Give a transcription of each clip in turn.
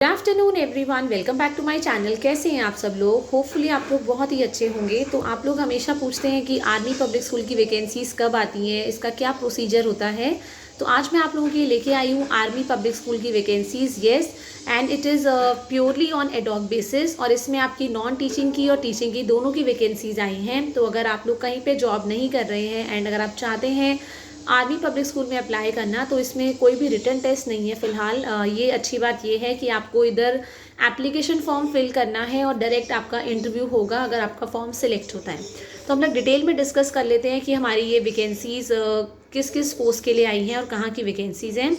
Good afternoon everyone, welcome back to my channel. कैसे हैं आप सब लोग? होपफुली आप लोग बहुत ही अच्छे होंगे। तो आप लोग हमेशा पूछते हैं कि आर्मी पब्लिक स्कूल की वैकेंसीज़ कब आती हैं, इसका क्या प्रोसीजर होता है। तो आज मैं आप लोगों के लिए लेके आई हूँ आर्मी पब्लिक स्कूल की vacancies. Yes, and it is purely on ad hoc basis, और इसमें आपकी नॉन टीचिंग की और टीचिंग की दोनों की वैकेंसीज़ आई हैं। तो अगर आप लोग कहीं पर जॉब नहीं कर रहे हैं एंड अगर आप चाहते हैं आर्मी पब्लिक स्कूल में अप्लाई करना, तो इसमें कोई भी रिटन टेस्ट नहीं है फ़िलहाल। ये अच्छी बात ये है कि आपको इधर एप्लीकेशन फॉर्म फिल करना है और डायरेक्ट आपका इंटरव्यू होगा अगर आपका फॉर्म सिलेक्ट होता है। तो हम लोग डिटेल में डिस्कस कर लेते हैं कि हमारी ये वैकेंसीज़ किस किस पोस्ट के लिए आई हैं और कहाँ की वैकेंसीज़ हैं।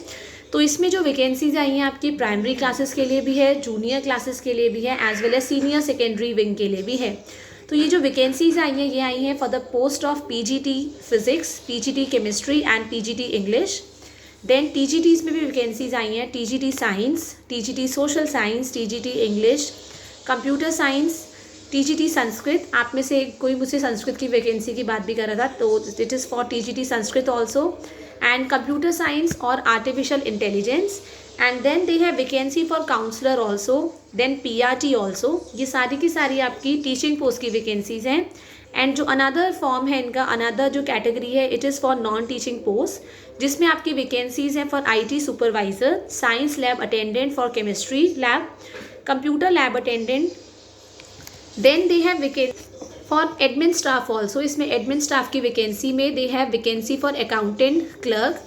तो इसमें जो वैकेंसीज़ आई हैं आपकी प्राइमरी क्लासेस के लिए भी है, जूनियर क्लासेस के लिए भी है, as well as senior secondary wing के लिए भी है। तो ये जो वैकेंसीज आई हैं ये आई हैं for the post of PGT physics, PGT chemistry and PGT English. Then TGTs में भी वैकेंसीज आई हैं, TGT science, TGT social science, TGT English, computer science, TGT Sanskrit. आप में से कोई मुझसे संस्कृत की वैकेंसी की बात भी कर रहा था, तो it is for TGT Sanskrit also, and computer science और artificial intelligence. And then they have vacancy for counsellor also, then PRT also. ये सारी की सारी आपकी टीचिंग पोस्ट की वैकेंसीज हैं। एंड जो अनदर फॉर्म है इनका, अनदर जो कैटेगरी है, it is for non teaching post, जिसमें आपकी वैकेंसीज हैं for IT supervisor, science lab attendant for chemistry lab, computer lab attendant. Then they have vacancy for admin staff also. इसमें admin staff की vacancy में they have vacancy for accountant clerk.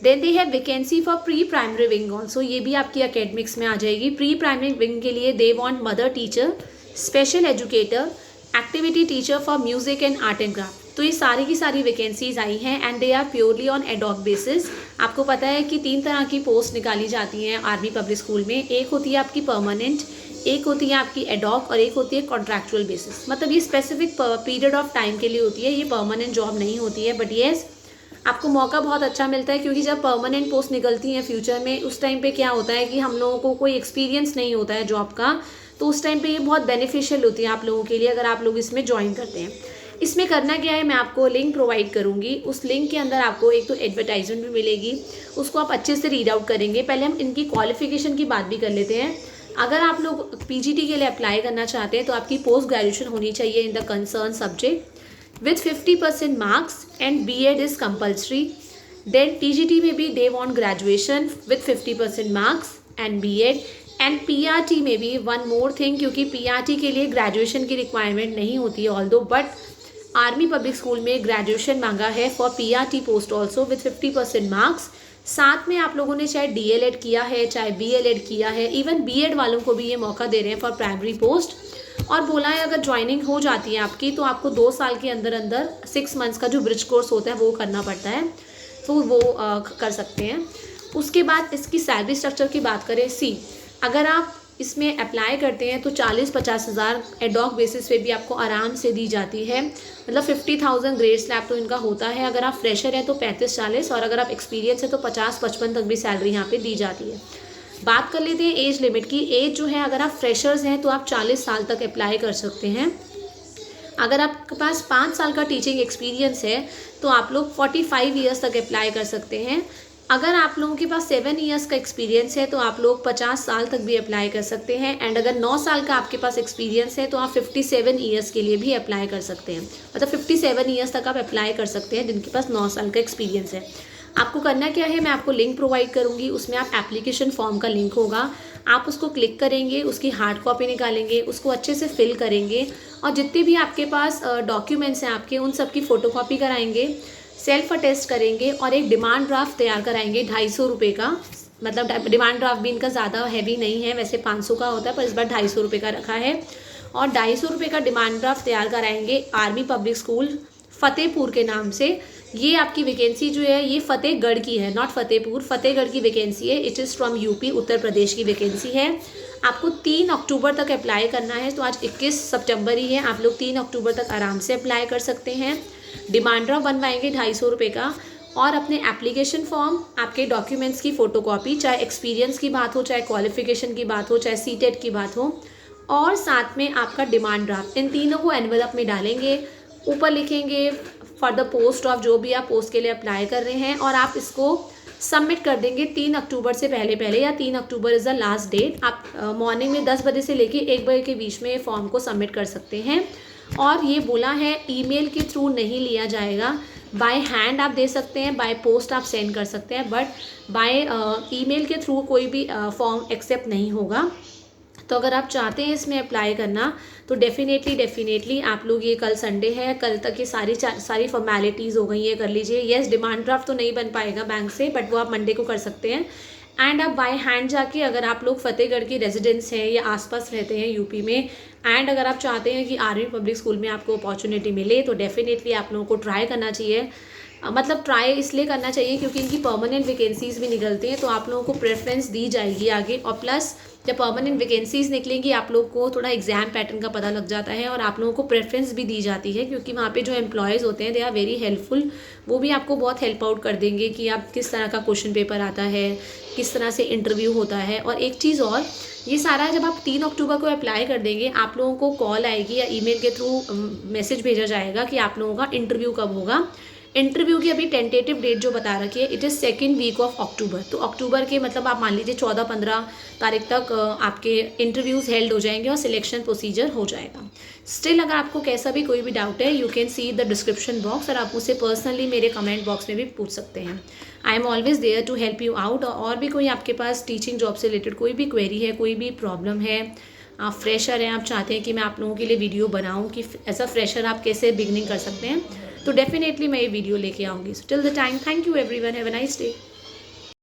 Then they have vacancy for pre primary wing also. ये भी आपकी academics में आ जाएगी। Pre primary wing के लिए they want mother teacher, special educator, activity teacher for music and art and craft. तो ये सारी की सारी वैकेंसीज आई हैं and they are purely on ad hoc basis. आपको पता है कि 3 तरह की पोस्ट निकाली जाती हैं आर्मी पब्लिक स्कूल में। एक होती है आपकी परमानेंट, एक होती है आपकी एडॉक, और एक होती है कॉन्ट्रैक्चुअल बेसिस। मतलब ये स्पेसिफिक पीरियड ऑफ टाइम के लिए होती है, ये परमानेंट जॉब नहीं होती है। बट येस, आपको मौका बहुत अच्छा मिलता है, क्योंकि जब परमानेंट पोस्ट निकलती हैं फ्यूचर में, उस टाइम पे क्या होता है कि हम लोगों को कोई एक्सपीरियंस नहीं होता है जॉब का, तो उस टाइम पे ये बहुत बेनिफिशियल होती है आप लोगों के लिए अगर आप लोग इसमें ज्वाइन करते हैं। इसमें करना क्या है, मैं आपको लिंक प्रोवाइड करूँगी। उस लिंक के अंदर आपको एक तो एडवर्टाइजमेंट भी मिलेगी, उसको आप अच्छे से रीड आउट करेंगे। पहले हम इनकी क्वालिफिकेशन की बात भी कर लेते हैं। अगर आप लोग पीजीटी के लिए अप्लाई करना चाहते हैं तो आपकी पोस्ट ग्रेजुएशन होनी चाहिए in the concern subject with 50% marks, and B.Ed is compulsory. Then TGT में भी they want graduation with 50% marks and B.Ed, and PRT में भी one more thing, क्योंकि PRT के लिए ग्रेजुएशन की रिक्वायरमेंट नहीं होती है although, but army public school में ग्रेजुएशन मांगा है for PRT post also with 50% marks. साथ में आप लोगों ने चाहे DLED किया है, चाहे BLED किया है, इवन B.Ed वालों को भी ये मौका दे रहे हैं फॉर प्राइमरी पोस्ट। और बोला है अगर ज्वाइनिंग हो जाती है आपकी तो आपको 2 साल के अंदर अंदर 6 मंथ्स का जो ब्रिज कोर्स होता है वो करना पड़ता है, तो वो कर सकते हैं। उसके बाद इसकी सैलरी स्ट्रक्चर की बात करें, अगर आप इसमें अप्लाई करते हैं तो 40-50 हज़ार एडॉक बेसिस पे भी आपको आराम से दी जाती है। मतलब 50,000 ग्रेड स्लैब तो इनका होता है। अगर आप फ्रेशर हैं तो 35-40, और अगर आप एक्सपीरियंस है तो 50-55 तक भी सैलरी यहाँ पे दी जाती है। बात कर लेते हैं एज लिमिट की। एज जो है, अगर आप फ्रेशर्स हैं तो आप 40 साल तक अप्लाई कर सकते हैं। अगर आपके पास 5 साल का टीचिंग एक्सपीरियंस है तो आप लोग 45 ईयर्स तक अप्लाई कर सकते हैं। अगर आप लोगों के पास 7 ईयर्स का एक्सपीरियंस है तो आप लोग 50 साल तक भी अप्लाई कर सकते हैं। एंड अगर 9 साल का आपके पास एक्सपीरियंस है तो आप 57 ईयर्स के लिए भी अप्लाई कर सकते हैं। मतलब 57 ईयर्स तक आप अप्लाई कर सकते हैं जिनके पास 9 साल का एक्सपीरियंस है। आपको करना क्या है, मैं आपको लिंक प्रोवाइड करूंगी, उसमें आप एप्लीकेशन फॉर्म का लिंक होगा, आप उसको क्लिक करेंगे, उसकी हार्ड कॉपी निकालेंगे, उसको अच्छे से फिल करेंगे, और जितने भी आपके पास डॉक्यूमेंट्स हैं आपके, उन सब की फ़ोटोकॉपी कराएंगे, सेल्फ अटेस्ट करेंगे, और एक डिमांड ड्राफ्ट तैयार कराएंगे 250 रुपये का। मतलब डिमांड ड्राफ्ट भी इनका ज़्यादा हैवी नहीं है, वैसे 500 का होता है, पर इस बार 250 रुपये का रखा है। और 250 रुपये का डिमांड ड्राफ्ट तैयार कराएंगे आर्मी पब्लिक स्कूल फतेहपुर के नाम से। ये आपकी वैकेंसी जो है ये फतेहगढ़ की है, नॉट फतेहपुर, फतेहगढ़ की वैकेंसी है। It is from UP, Uttar Pradesh की वैकेंसी है। आपको 3 अक्टूबर तक अप्लाई करना है, तो आज 21 सितंबर ही है, आप लोग 3 अक्टूबर तक आराम से अप्लाई कर सकते हैं। डिमांड ड्राफ्ट बनवाएंगे 250 रुपये का, और अपने एप्लीकेशन फॉर्म, आपके डॉक्यूमेंट्स की फ़ोटोकॉपी, चाहे एक्सपीरियंस की बात हो, चाहे क्वालिफिकेशन की बात हो, चाहे सीटेट की बात हो, और साथ में आपका डिमांड ड्राफ्ट, इन तीनों को एनवेलप में डालेंगे। ऊपर लिखेंगे फॉर द पोस्ट ऑफ, जो भी आप पोस्ट के लिए अप्लाई कर रहे हैं, और आप इसको सबमिट कर देंगे 3 अक्टूबर से पहले पहले, या 3 अक्टूबर इज़ द लास्ट डेट। आप मॉर्निंग में 10 बजे से लेके 1 बजे के बीच में फॉर्म को सबमिट कर सकते हैं। और ये बोला है ईमेल के थ्रू नहीं लिया जाएगा, बाय हैंड आप दे सकते हैं, बाय पोस्ट आप सेंड कर सकते हैं, बट बाय ईमेल के थ्रू कोई भी फॉर्म एक्सेप्ट नहीं होगा। तो अगर आप चाहते हैं इसमें अप्लाई करना तो डेफिनेटली आप लोग, ये कल संडे है, कल तक ये सारी फॉर्मेलिटीज़ हो गई है, कर लीजिए। येस, डिमांड ड्राफ्ट तो नहीं बन पाएगा बैंक से, बट वो आप मंडे को कर सकते हैं। एंड आप बाय हैंड जाके, अगर आप लोग फतेहगढ़ की रेजिडेंस हैं या आसपास रहते हैं यूपी में, एंड अगर आप चाहते हैं कि आर्मी पब्लिक स्कूल में आपको अपॉर्चुनिटी मिले, तो डेफिनेटली आप लोगों को ट्राई करना चाहिए। मतलब ट्राई इसलिए करना चाहिए क्योंकि इनकी परमानेंट वैकेंसीज़ भी निकलती हैं, तो आप लोगों को प्रेफरेंस दी जाएगी आगे। और प्लस जब परमानेंट वैकेंसीज़ निकलेंगी, आप लोग को थोड़ा एग्जाम पैटर्न का पता लग जाता है, और आप लोगों को प्रेफरेंस भी दी जाती है, क्योंकि वहाँ पे जो एम्प्लॉयज़ होते हैं दे आर वेरी हेल्पफुल। वो भी आपको बहुत हेल्प आउट कर देंगे कि आप किस तरह का क्वेश्चन पेपर आता है, किस तरह से इंटरव्यू होता है। और एक चीज़ और, ये सारा जब आप 3 अक्टूबर को अप्लाई कर देंगे, आप लोगों को कॉल आएगी या ईमेल के थ्रू मैसेज भेजा जाएगा कि आप लोगों का इंटरव्यू कब होगा। इंटरव्यू की अभी टेंटेटिव डेट जो बता रखी है, it is 2nd week of October. तो अक्टूबर के मतलब आप मान लीजिए 14-15 तारीख तक आपके इंटरव्यूज़ हेल्ड हो जाएंगे और सिलेक्शन प्रोसीजर हो जाएगा। स्टिल अगर आपको कैसा भी कोई भी डाउट है, you can see the description box, और आप मुझसे पर्सनली मेरे कमेंट बॉक्स में भी पूछ सकते हैं। I am always there to help you out. और भी कोई आपके पास टीचिंग जॉब से रिलेटेड कोई भी क्वेरी है, कोई भी प्रॉब्लम है, आप फ्रेशर हैं, आप चाहते हैं कि मैं आप लोगों के लिए वीडियो बनाऊं कि एज अ फ्रेशर आप कैसे बिगनिंग कर सकते हैं, तो डेफिनेटली मैं ये वीडियो लेके आऊँगी। So till the time, thank you everyone, have a nice day.